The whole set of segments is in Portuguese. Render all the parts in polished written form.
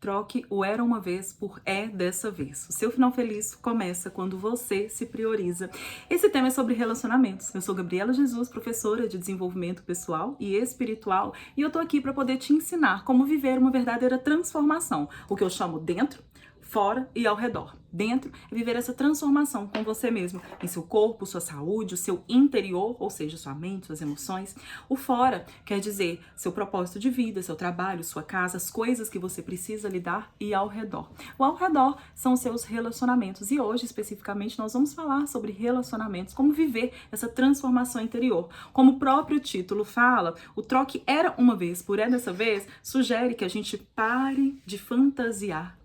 Troque o era uma vez por é dessa vez. O seu final feliz começa quando você se prioriza. Esse tema é sobre relacionamentos. Eu sou Gabriela Jesus, professora de desenvolvimento pessoal e espiritual, e eu tô aqui para poder te ensinar como viver uma verdadeira transformação, o que eu chamo dentro, fora e ao redor. Dentro é viver essa transformação com você mesmo, em seu corpo, sua saúde, o seu interior, ou seja, sua mente, suas emoções. O fora quer dizer seu propósito de vida, seu trabalho, sua casa, as coisas que você precisa lidar, e ao redor. O ao redor são os seus relacionamentos, e hoje especificamente nós vamos falar sobre relacionamentos, como viver essa transformação interior. Como o próprio título fala, o troque era uma vez por é dessa vez sugere que a gente pare de fantasiar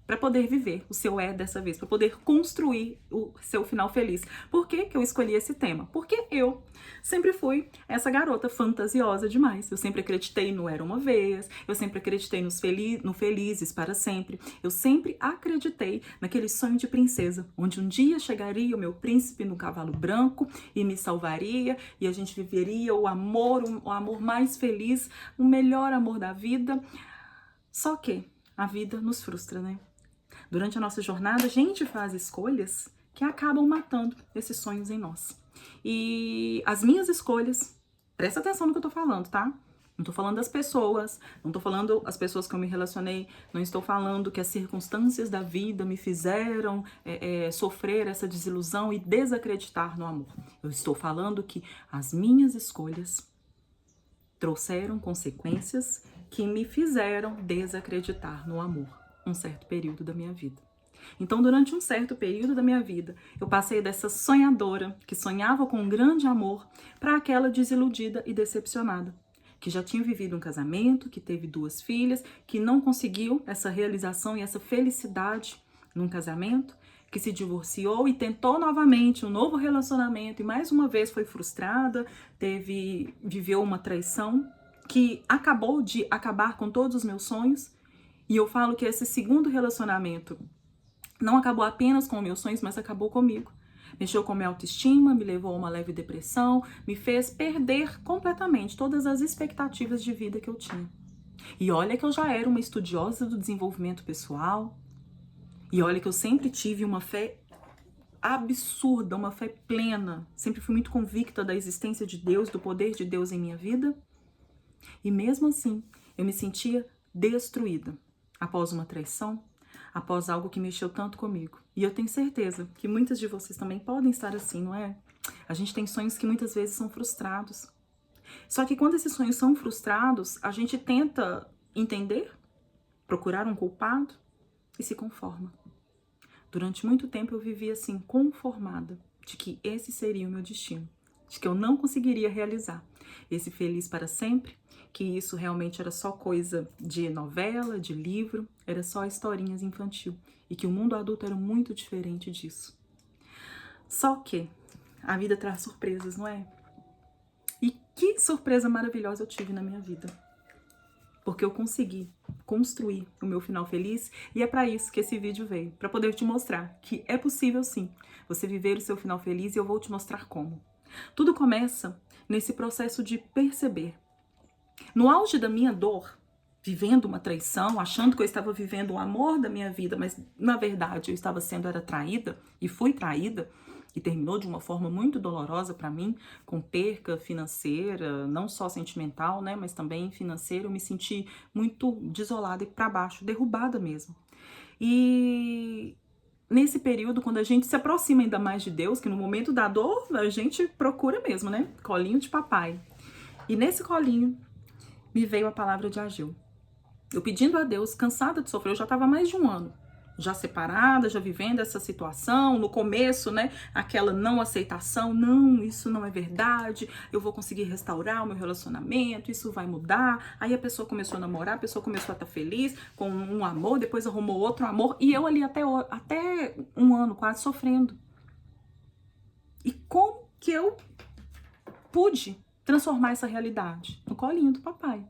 para poder viver o seu é dessa vez, para poder construir o seu final feliz. Por que que eu escolhi esse tema? Porque eu sempre fui essa garota fantasiosa demais. Eu sempre acreditei no era uma vez, eu sempre acreditei no felizes para sempre. Eu sempre acreditei naquele sonho de princesa, onde um dia chegaria o meu príncipe no cavalo branco e me salvaria, e a gente viveria o amor mais feliz, o melhor amor da vida. Só que a vida nos frustra, né? Durante a nossa jornada, a gente faz escolhas que acabam matando esses sonhos em nós. E as minhas escolhas, presta atenção no que eu tô falando, tá? Não tô falando das pessoas, não tô falando as pessoas que eu me relacionei, não estou falando que as circunstâncias da vida me fizeram sofrer essa desilusão e desacreditar no amor. Eu estou falando que as minhas escolhas trouxeram consequências que me fizeram desacreditar no amor um certo período da minha vida. Então, durante um certo período da minha vida, eu passei dessa sonhadora, que sonhava com um grande amor, para aquela desiludida e decepcionada, que já tinha vivido um casamento, que teve 2 filhas, que não conseguiu essa realização e essa felicidade num casamento, que se divorciou e tentou novamente um novo relacionamento e mais uma vez foi frustrada, viveu uma traição que acabou de acabar com todos os meus sonhos. E eu falo que esse segundo relacionamento não acabou apenas com meus sonhos, mas acabou comigo. Mexeu com minha autoestima, me levou a uma leve depressão, me fez perder completamente todas as expectativas de vida que eu tinha. E olha que eu já era uma estudiosa do desenvolvimento pessoal, e olha que eu sempre tive uma fé absurda, uma fé plena, sempre fui muito convicta da existência de Deus, do poder de Deus em minha vida, e mesmo assim eu me sentia destruída. Após uma traição, após algo que mexeu tanto comigo. E eu tenho certeza que muitas de vocês também podem estar assim, não é? A gente tem sonhos que muitas vezes são frustrados. Só que quando esses sonhos são frustrados, a gente tenta entender, procurar um culpado e se conforma. Durante muito tempo eu vivi assim, conformada, de que esse seria o meu destino, de que eu não conseguiria realizar esse feliz para sempre, que isso realmente era só coisa de novela, de livro, era só historinhas infantil, e que o mundo adulto era muito diferente disso. Só que a vida traz surpresas, não é? E que surpresa maravilhosa eu tive na minha vida. Porque eu consegui construir o meu final feliz, e é para isso que esse vídeo veio, para poder te mostrar que é possível sim, você viver o seu final feliz, e eu vou te mostrar como. Tudo começa nesse processo de perceber. No auge da minha dor, vivendo uma traição, achando que eu estava vivendo o amor da minha vida, mas na verdade eu estava sendo traída e fui traída, e terminou de uma forma muito dolorosa para mim, com perca financeira, não só sentimental, né, mas também financeira. Eu me senti muito desolada e para baixo, derrubada mesmo. E nesse período, quando a gente se aproxima ainda mais de Deus, que no momento da dor a gente procura mesmo, né, colinho de papai. E nesse colinho me veio a palavra de Ageu. Eu pedindo a Deus, cansada de sofrer, eu já estava mais de um ano, já separada, já vivendo essa situação, no começo, né, aquela não aceitação, não, isso não é verdade, eu vou conseguir restaurar o meu relacionamento, isso vai mudar. Aí a pessoa começou a namorar, a pessoa começou a estar feliz com um amor, depois arrumou outro amor, e eu ali até um ano quase sofrendo. E como que eu pude transformar essa realidade? No colinho do papai.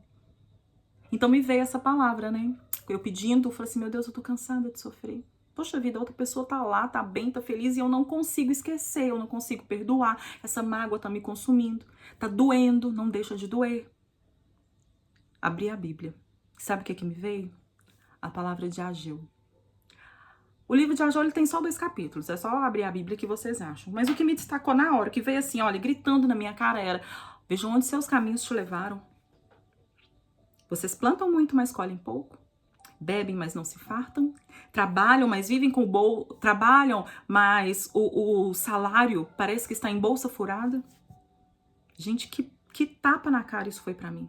Então me veio essa palavra, né? Eu pedindo, eu falei assim, meu Deus, eu tô cansada de sofrer. Poxa vida, a outra pessoa tá lá, tá bem, tá feliz, e eu não consigo esquecer, eu não consigo perdoar. Essa mágoa tá me consumindo, tá doendo, não deixa de doer. Abri a Bíblia. Sabe o que me veio? a palavra de Ageu. O livro de Ageu ele tem só 2 capítulos, é só abrir a Bíblia que vocês acham. Mas o que me destacou na hora, que veio assim, olha, gritando na minha cara era: vejam onde seus caminhos te levaram. Vocês plantam muito, mas colhem pouco. Bebem, mas não se fartam. Trabalham, mas vivem com trabalham, mas o salário parece que está em bolsa furada. Gente, que tapa na cara isso foi pra mim.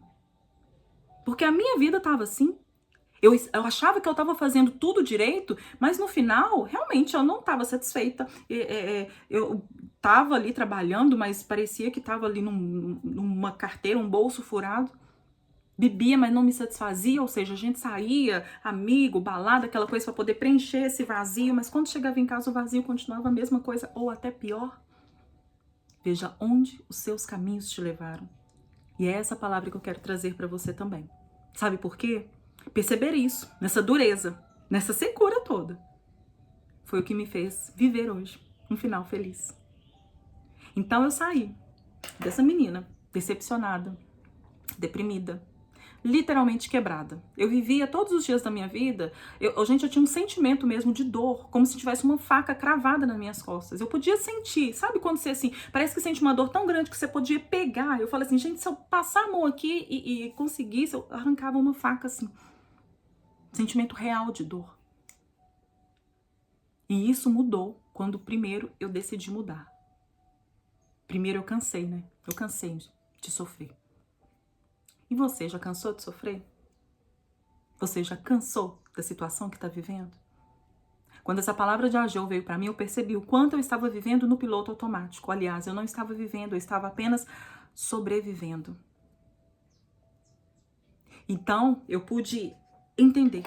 Porque a minha vida tava assim. Eu achava que eu estava fazendo tudo direito, mas no final, realmente, eu não estava satisfeita. Eu estava ali trabalhando, mas parecia que estava ali numa carteira, um bolso furado. Bebia, mas não me satisfazia, ou seja, a gente saía, amigo, balada, aquela coisa para poder preencher esse vazio, mas quando chegava em casa o vazio continuava a mesma coisa, ou até pior. Veja onde os seus caminhos te levaram. E é essa palavra que eu quero trazer para você também. Sabe por quê? Perceber isso, nessa dureza, nessa secura toda, foi o que me fez viver hoje um final feliz. Então eu saí dessa menina decepcionada, deprimida, literalmente quebrada. Eu vivia todos os dias da minha vida, eu tinha um sentimento mesmo de dor, como se tivesse uma faca cravada nas minhas costas. Eu podia sentir, sabe quando você assim, parece que sente uma dor tão grande que você podia pegar. Eu falei assim, gente, se eu passar a mão aqui e conseguisse, eu arrancava uma faca assim. Sentimento real de dor. E isso mudou quando primeiro eu decidi mudar. Primeiro eu cansei, né? Eu cansei de sofrer. E você já cansou de sofrer? Você já cansou da situação que está vivendo? Quando essa palavra de Ageu veio para mim, eu percebi o quanto eu estava vivendo no piloto automático. Aliás, eu não estava vivendo, eu estava apenas sobrevivendo. Então, eu pude entender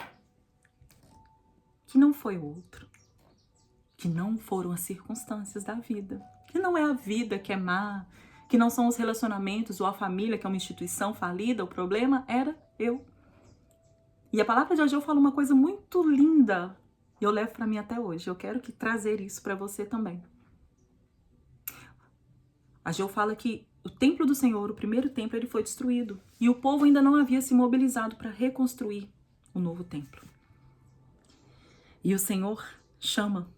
que não foi o outro, que não foram as circunstâncias da vida, que não é a vida que é má, que não são os relacionamentos ou a família que é uma instituição falida, o problema era eu. E a palavra de Ageu fala uma coisa muito linda e eu levo para mim até hoje. Eu quero trazer isso para você também. Ageu fala que o templo do Senhor, o primeiro templo, ele foi destruído e o povo ainda não havia se mobilizado para reconstruir o novo templo. E o Senhor chama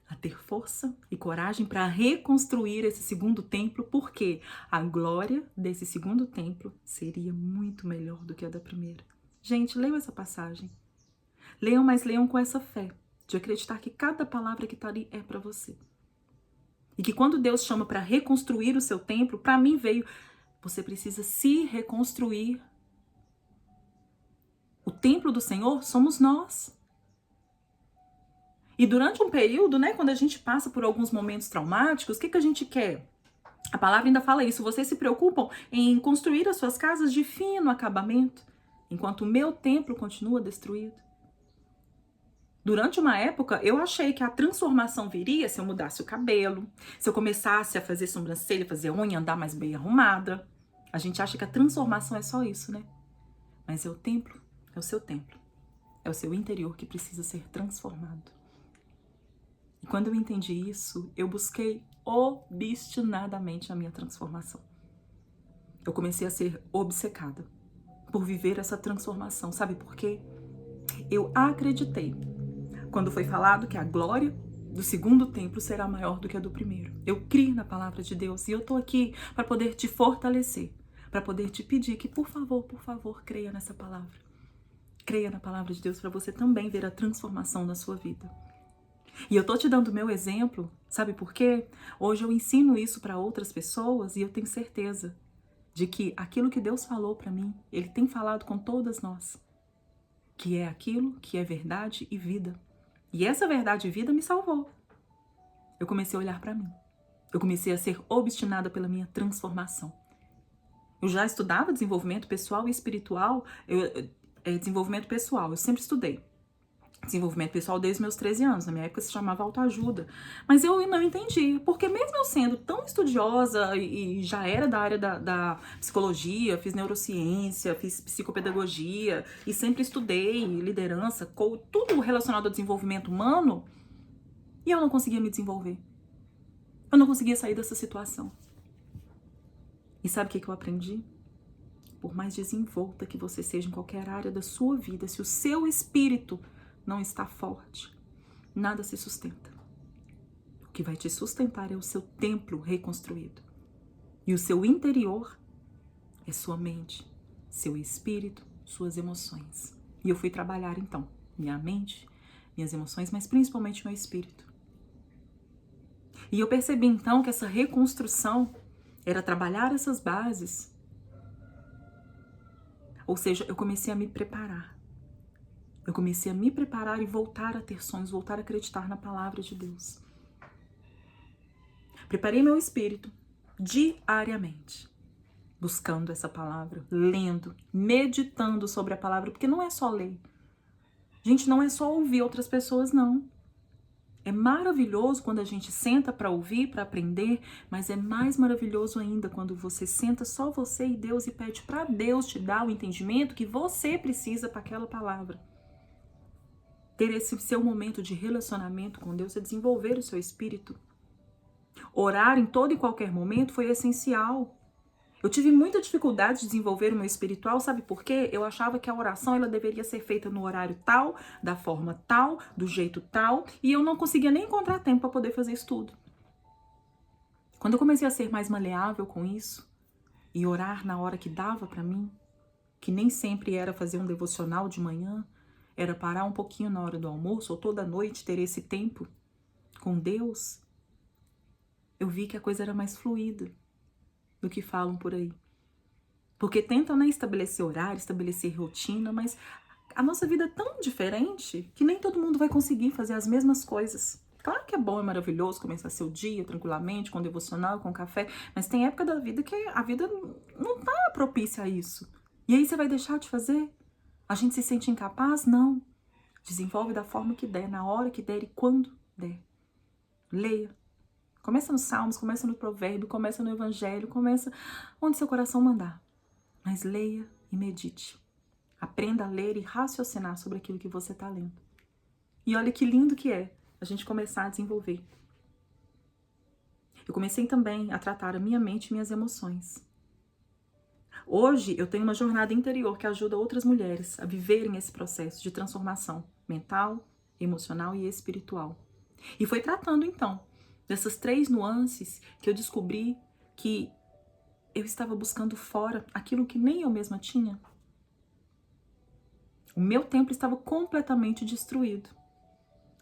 a ter força e coragem para reconstruir esse segundo templo, porque a glória desse segundo templo seria muito melhor do que a da primeira. Gente, leiam essa passagem. Leiam, mas leiam com essa fé, de acreditar que cada palavra que está ali é para você. E que quando Deus chama para reconstruir o seu templo, para mim veio, você precisa se reconstruir. O templo do Senhor somos nós. E durante um período, né, quando a gente passa por alguns momentos traumáticos, o que a gente quer? A palavra ainda fala isso, vocês se preocupam em construir as suas casas de fino acabamento, enquanto o meu templo continua destruído. Durante uma época, eu achei que a transformação viria se eu mudasse o cabelo, se eu começasse a fazer sobrancelha, fazer unha, andar mais bem arrumada. A gente acha que a transformação é só isso, né? Mas é o templo, é o seu templo. É o seu interior que precisa ser transformado. E quando eu entendi isso, eu busquei obstinadamente a minha transformação. Eu comecei a ser obcecada por viver essa transformação. Sabe por quê? Eu acreditei quando foi falado que a glória do segundo templo será maior do que a do primeiro. Eu criei na palavra de Deus e eu tô aqui para poder te fortalecer, para poder te pedir que, por favor, creia nessa palavra. Creia na palavra de Deus para você também ver a transformação na sua vida. E eu tô te dando o meu exemplo, sabe por quê? Hoje eu ensino isso para outras pessoas e eu tenho certeza de que aquilo que Deus falou para mim, Ele tem falado com todas nós, que é aquilo que é verdade e vida. E essa verdade e vida me salvou. Eu comecei a olhar para mim. Eu comecei a ser obstinada pela minha transformação. Eu já estudava desenvolvimento pessoal e espiritual, desenvolvimento pessoal, eu sempre estudei. Desenvolvimento pessoal desde meus 13 anos, na minha época se chamava autoajuda. Mas eu não entendi, porque mesmo eu sendo tão estudiosa e já era da área da psicologia, fiz neurociência, fiz psicopedagogia e sempre estudei liderança, tudo relacionado ao desenvolvimento humano, e eu não conseguia me desenvolver. Eu não conseguia sair dessa situação. E sabe o que eu aprendi? por mais desenvolta que você seja em qualquer área da sua vida, se o seu espírito não está forte, nada se sustenta. O que vai te sustentar é o seu templo reconstruído. E o seu interior é sua mente, seu espírito, suas emoções. E eu fui trabalhar então minha mente, minhas emoções, mas principalmente meu espírito. E eu percebi então que essa reconstrução era trabalhar essas bases. Ou seja, eu comecei a me preparar. Eu comecei a me preparar e voltar a ter sonhos, voltar a acreditar na palavra de Deus. Preparei meu espírito diariamente, buscando essa palavra, lendo, meditando sobre a palavra, porque não é só ler. Gente, não é só ouvir outras pessoas, não. É maravilhoso quando a gente senta para ouvir, para aprender, mas é mais maravilhoso ainda quando você senta só você e Deus e pede para Deus te dar o entendimento que você precisa para aquela palavra. Ter esse seu momento de relacionamento com Deus é desenvolver o seu espírito. Orar em todo e qualquer momento foi essencial. Eu tive muita dificuldade de desenvolver o meu espiritual, sabe por quê? Eu achava que a oração ela deveria ser feita no horário tal, da forma tal, do jeito tal, e eu não conseguia nem encontrar tempo para poder fazer isso tudo. Quando eu comecei a ser mais maleável com isso, e orar na hora que dava para mim, que nem sempre era fazer um devocional de manhã, era parar um pouquinho na hora do almoço, ou toda noite ter esse tempo com Deus, eu vi que a coisa era mais fluida do que falam por aí. Porque tentam, né, estabelecer horário, estabelecer rotina, mas a nossa vida é tão diferente que nem todo mundo vai conseguir fazer as mesmas coisas. Claro que é bom, é maravilhoso começar seu dia tranquilamente, com devocional, com café, mas tem época da vida que a vida não tá propícia a isso. E aí você vai deixar de fazer? A gente se sente incapaz? Não. Desenvolve da forma que der, na hora que der e quando der. Leia. Começa nos Salmos, começa no Provérbio, começa no Evangelho, começa onde seu coração mandar. Mas leia e medite. Aprenda a ler e raciocinar sobre aquilo que você está lendo. E olha que lindo que é a gente começar a desenvolver. Eu comecei também a tratar a minha mente e minhas emoções. Hoje eu tenho uma jornada interior que ajuda outras mulheres a viverem esse processo de transformação mental, emocional e espiritual. E foi tratando então dessas 3 nuances que eu descobri que eu estava buscando fora aquilo que nem eu mesma tinha. O meu templo estava completamente destruído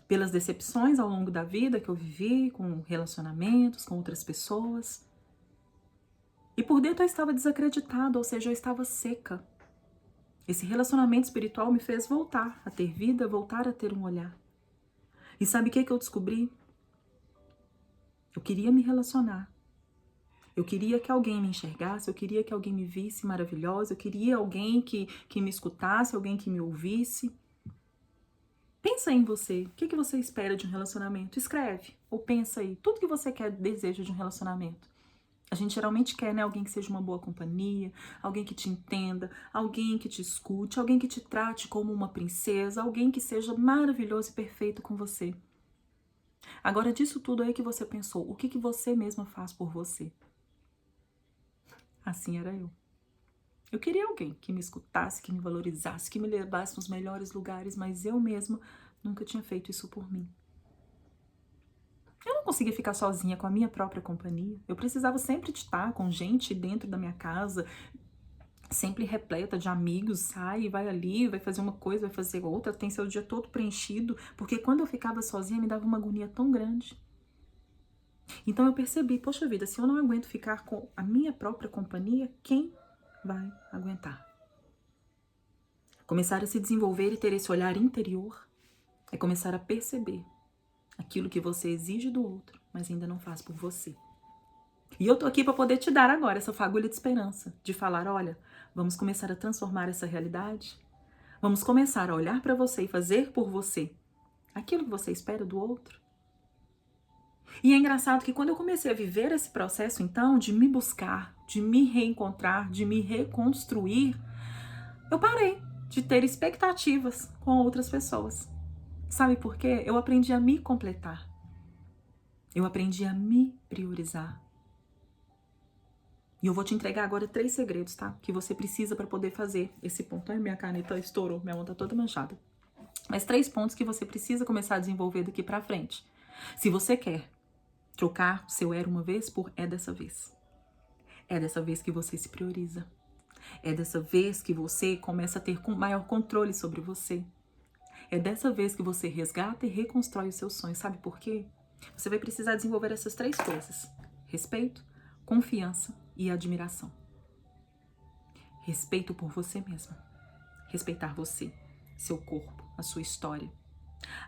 pelas decepções ao longo da vida que eu vivi, com relacionamentos, com outras pessoas. E por dentro eu estava desacreditada, ou seja, eu estava seca. Esse relacionamento espiritual me fez voltar a ter vida, voltar a ter um olhar. E sabe o que eu descobri? Eu queria me relacionar. Eu queria que alguém me enxergasse, eu queria que alguém me visse maravilhosa, eu queria alguém que me escutasse, alguém que me ouvisse. Pensa em você. O que você espera de um relacionamento? Escreve. Ou pensa aí. Tudo que você quer, deseja de um relacionamento. A gente geralmente quer, né? Alguém que seja uma boa companhia, alguém que te entenda, alguém que te escute, alguém que te trate como uma princesa, alguém que seja maravilhoso e perfeito com você. Agora, disso tudo aí que você pensou, o que você mesma faz por você? Assim era eu. Eu queria alguém que me escutasse, que me valorizasse, que me levasse nos melhores lugares, mas eu mesma nunca tinha feito isso por mim. Eu não conseguia ficar sozinha com a minha própria companhia. Eu precisava sempre de estar com gente dentro da minha casa, sempre repleta de amigos, sai, vai ali, vai fazer uma coisa, vai fazer outra, tem seu dia todo preenchido, porque quando eu ficava sozinha me dava uma agonia tão grande. Então eu percebi, poxa vida, se eu não aguento ficar com a minha própria companhia, quem vai aguentar? Começar a se desenvolver e ter esse olhar interior é começar a perceber aquilo que você exige do outro, mas ainda não faz por você. E eu tô aqui para poder te dar agora essa fagulha de esperança, de falar, olha, vamos começar a transformar essa realidade? Vamos começar a olhar para você e fazer por você aquilo que você espera do outro? E é engraçado que quando eu comecei a viver esse processo, então, de me buscar, de me reencontrar, de me reconstruir, eu parei de ter expectativas com outras pessoas. Sabe por quê? Eu aprendi a me completar. Eu aprendi a me priorizar. E eu vou te entregar agora 3 segredos, tá? Que você precisa para poder fazer esse ponto. Ai, minha caneta estourou, minha mão tá toda manchada. Mas 3 pontos que você precisa começar a desenvolver daqui pra frente. Se você quer trocar o seu era uma vez por é dessa vez. É dessa vez que você se prioriza. É dessa vez que você começa a ter maior controle sobre você. É dessa vez que você resgata e reconstrói os seus sonhos. Sabe por quê? Você vai precisar desenvolver essas 3 coisas. Respeito, confiança e admiração. Respeito por você mesma. Respeitar você, seu corpo, a sua história.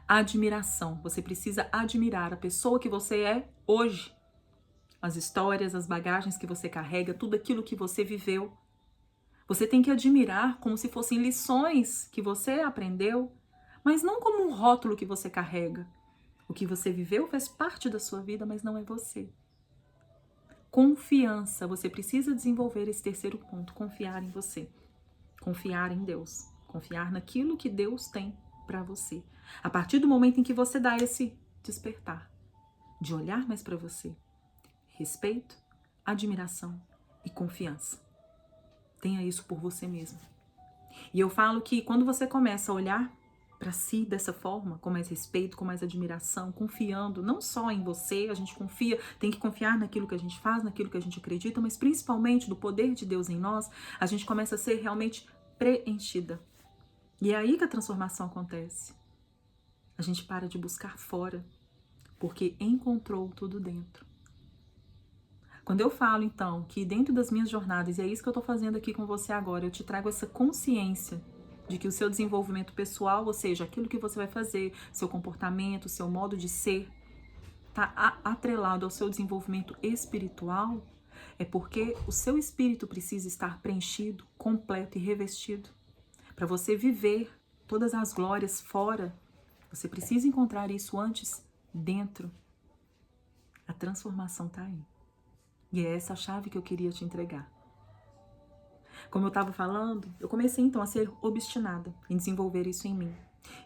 Admiração. Você precisa admirar a pessoa que você é hoje. As histórias, as bagagens que você carrega, tudo aquilo que você viveu. Você tem que admirar como se fossem lições que você aprendeu, mas não como um rótulo que você carrega. O que você viveu faz parte da sua vida, mas não é você. Confiança. Você precisa desenvolver esse 3º ponto. Confiar em você. Confiar em Deus. Confiar naquilo que Deus tem para você. A partir do momento em que você dá esse despertar, de olhar mais para você. Respeito, admiração e confiança. Tenha isso por você mesmo. E eu falo que quando você começa a olhar para si dessa forma, com mais respeito, com mais admiração, confiando não só em você, a gente confia, tem que confiar naquilo que a gente faz, naquilo que a gente acredita, mas principalmente do poder de Deus em nós, a gente começa a ser realmente preenchida. E é aí que a transformação acontece. A gente para de buscar fora, porque encontrou tudo dentro. Quando eu falo, então, que dentro das minhas jornadas, e é isso que eu tô fazendo aqui com você agora, eu te trago essa consciência de que o seu desenvolvimento pessoal, ou seja, aquilo que você vai fazer, seu comportamento, seu modo de ser, tá atrelado ao seu desenvolvimento espiritual, é porque o seu espírito precisa estar preenchido, completo e revestido. Para você viver todas as glórias fora, você precisa encontrar isso antes dentro. A transformação tá aí. E é essa a chave que eu queria te entregar. Como eu estava falando, eu comecei então a ser obstinada em desenvolver isso em mim.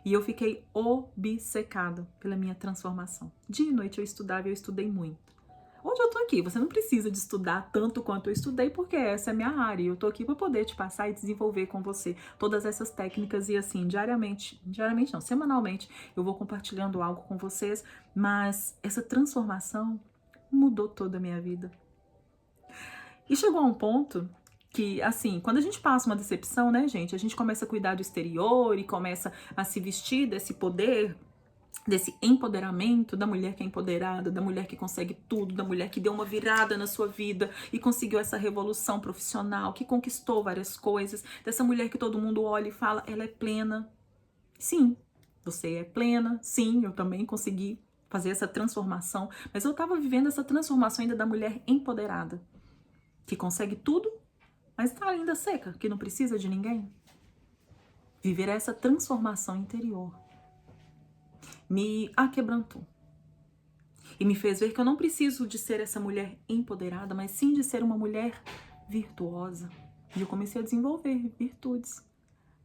E eu fiquei obcecada pela minha transformação. Dia e noite eu estudava e eu estudei muito. Hoje eu tô aqui, você não precisa de estudar tanto quanto eu estudei, porque essa é a minha área. E eu tô aqui para poder te passar e desenvolver com você todas essas técnicas e assim, diariamente não, semanalmente, eu vou compartilhando algo com vocês, mas essa transformação mudou toda a minha vida. E chegou a um ponto que, assim, quando a gente passa uma decepção, né, gente, a gente começa a cuidar do exterior e começa a se vestir desse poder, desse empoderamento da mulher que é empoderada, da mulher que consegue tudo, da mulher que deu uma virada na sua vida e conseguiu essa revolução profissional, que conquistou várias coisas, dessa mulher que todo mundo olha e fala, ela é plena. Sim, você é plena, sim, eu também consegui fazer essa transformação, mas eu tava vivendo essa transformação ainda da mulher empoderada, que consegue tudo, mas tá ainda seca, que não precisa de ninguém. Viver essa transformação interior me aquebrantou. E me fez ver que eu não preciso de ser essa mulher empoderada, mas sim de ser uma mulher virtuosa. E eu comecei a desenvolver virtudes.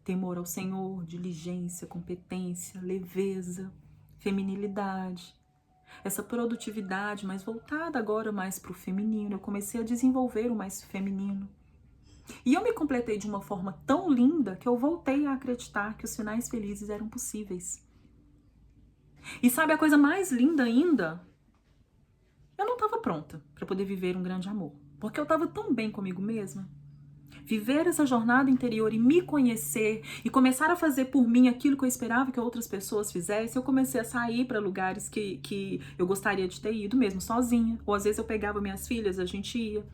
Temor ao Senhor, diligência, competência, leveza, feminilidade. Essa produtividade mais voltada agora mais para o feminino. Eu comecei a desenvolver o mais feminino. E eu me completei de uma forma tão linda que eu voltei a acreditar que os finais felizes eram possíveis. E sabe a coisa mais linda ainda? Eu não estava pronta para poder viver um grande amor, porque eu estava tão bem comigo mesma. Viver essa jornada interior e me conhecer e começar a fazer por mim aquilo que eu esperava que outras pessoas fizessem, eu comecei a sair para lugares que eu gostaria de ter ido mesmo sozinha. Ou às vezes eu pegava minhas filhas, a gente ia.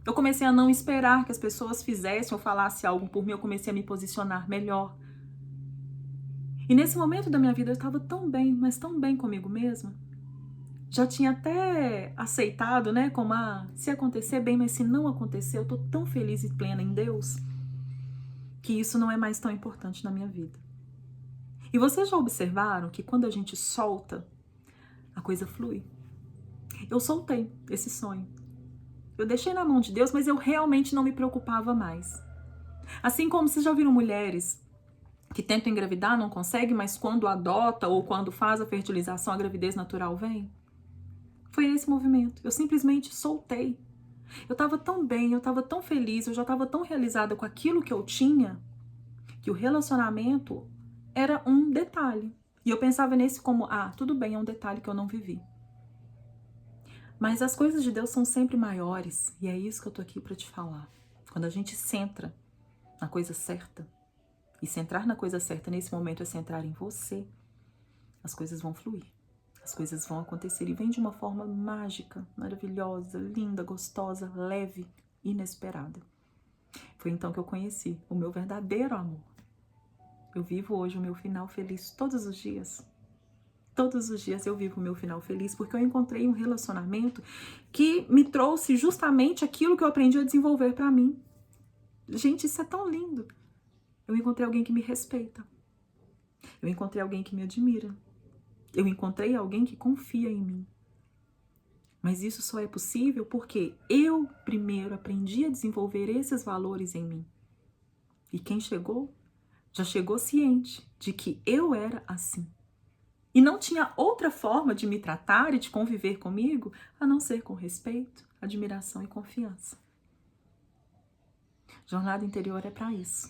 Eu comecei a não esperar que as pessoas fizessem ou falassem algo por mim, eu comecei a me posicionar melhor. E nesse momento da minha vida eu estava tão bem, mas tão bem comigo mesma. Já tinha até aceitado, né, como se acontecer bem, mas se não acontecer, eu tô tão feliz e plena em Deus, que isso não é mais tão importante na minha vida. E vocês já observaram que quando a gente solta, a coisa flui? Eu soltei esse sonho. Eu deixei na mão de Deus, mas eu realmente não me preocupava mais. Assim como vocês já viram mulheres que tentam engravidar, não conseguem, mas quando adota ou quando faz a fertilização, a gravidez natural vem? Foi esse movimento. Eu simplesmente soltei. Eu estava tão bem, eu estava tão feliz, eu já estava tão realizada com aquilo que eu tinha, que o relacionamento era um detalhe. E eu pensava nesse como, tudo bem, é um detalhe que eu não vivi. Mas as coisas de Deus são sempre maiores, e é isso que eu tô aqui para te falar. Quando a gente centra na coisa certa, e centrar na coisa certa nesse momento é centrar em você, as coisas vão fluir. As coisas vão acontecer e vem de uma forma mágica, maravilhosa, linda, gostosa, leve, inesperada. Foi então que eu conheci o meu verdadeiro amor. Eu vivo hoje o meu final feliz todos os dias. Todos os dias eu vivo o meu final feliz porque eu encontrei um relacionamento que me trouxe justamente aquilo que eu aprendi a desenvolver para mim. Gente, isso é tão lindo. Eu encontrei alguém que me respeita. Eu encontrei alguém que me admira. Eu encontrei alguém que confia em mim. Mas isso só é possível porque eu primeiro aprendi a desenvolver esses valores em mim. E quem chegou, já chegou ciente de que eu era assim. E não tinha outra forma de me tratar e de conviver comigo a não ser com respeito, admiração e confiança. Jornada interior é para isso.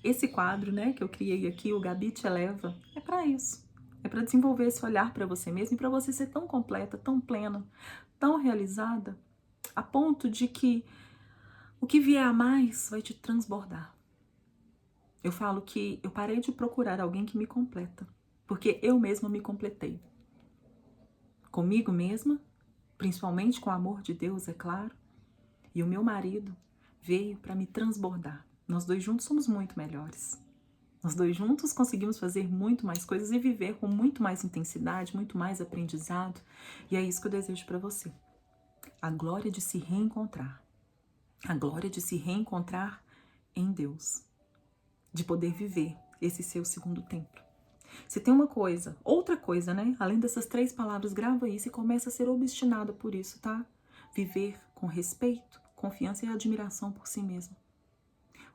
Esse quadro, que eu criei aqui, o Gabi Te Eleva, é para isso. É para desenvolver esse olhar para você mesmo e para você ser tão completa, tão plena, tão realizada, a ponto de que o que vier a mais vai te transbordar. Eu falo que eu parei de procurar alguém que me completa, porque eu mesma me completei. Comigo mesma, principalmente com o amor de Deus, é claro, e o meu marido veio para me transbordar. Nós dois juntos somos muito melhores. Nós dois juntos conseguimos fazer muito mais coisas e viver com muito mais intensidade, muito mais aprendizado. E é isso que eu desejo para você. A glória de se reencontrar. A glória de se reencontrar em Deus. De poder viver esse seu segundo templo. Se tem uma coisa, outra coisa, além dessas 3 palavras, grava isso e começa a ser obstinada por isso, tá? Viver com respeito, confiança e admiração por si mesmo.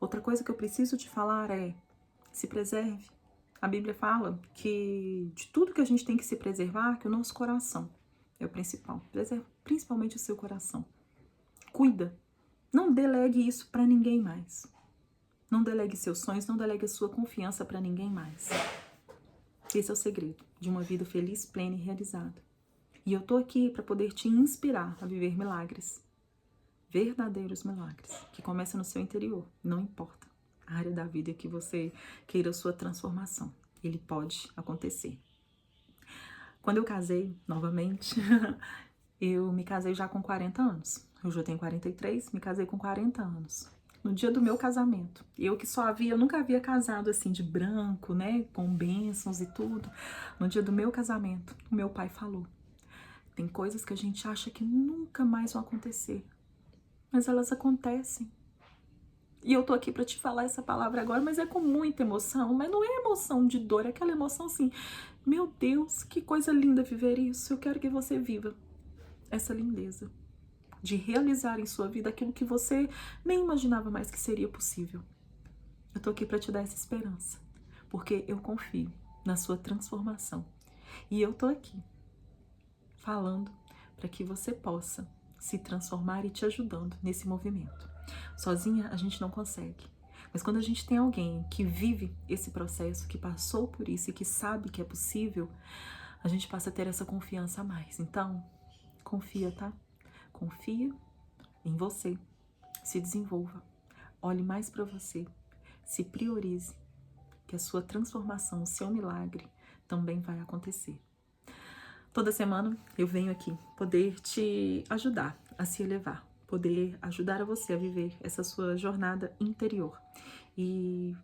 Outra coisa que eu preciso te falar é: se preserve. A Bíblia fala que de tudo que a gente tem que se preservar, que o nosso coração é o principal. Preserve principalmente o seu coração. Cuida. Não delegue isso para ninguém mais. Não delegue seus sonhos, não delegue a sua confiança para ninguém mais. Esse é o segredo de uma vida feliz, plena e realizada. E eu tô aqui para poder te inspirar a viver milagres. Verdadeiros milagres, que começam no seu interior. Não importa a área da vida que você queira a sua transformação. Ele pode acontecer. Quando eu casei, novamente, eu me casei já com 40 anos. Eu já tenho 43, me casei com 40 anos. No dia do meu casamento. Eu que eu nunca havia casado assim de branco, com bênçãos e tudo. No dia do meu casamento, o meu pai falou: tem coisas que a gente acha que nunca mais vão acontecer, mas elas acontecem. E eu tô aqui pra te falar essa palavra agora, mas é com muita emoção, mas não é emoção de dor, é aquela emoção assim: meu Deus, que coisa linda viver isso. Eu quero que você viva essa lindeza de realizar em sua vida aquilo que você nem imaginava mais que seria possível. Eu tô aqui para te dar essa esperança, porque eu confio na sua transformação. E eu tô aqui falando para que você possa se transformar e te ajudando nesse movimento. Sozinha a gente não consegue. Mas quando a gente tem alguém que vive esse processo, que passou por isso e que sabe que é possível, a gente passa a ter essa confiança a mais. Então, confia, tá? Confia em você, se desenvolva, olhe mais para você, se priorize, que a sua transformação, o seu milagre também vai acontecer. Toda semana eu venho aqui poder te ajudar a se elevar, poder ajudar a você a viver essa sua jornada interior. E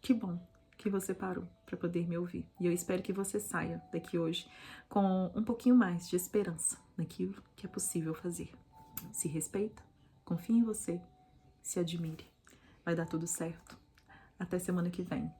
que bom que você parou para poder me ouvir. E eu espero que você saia daqui hoje com um pouquinho mais de esperança naquilo que é possível fazer. Se respeita, confie em você, se admire. Vai dar tudo certo. Até semana que vem.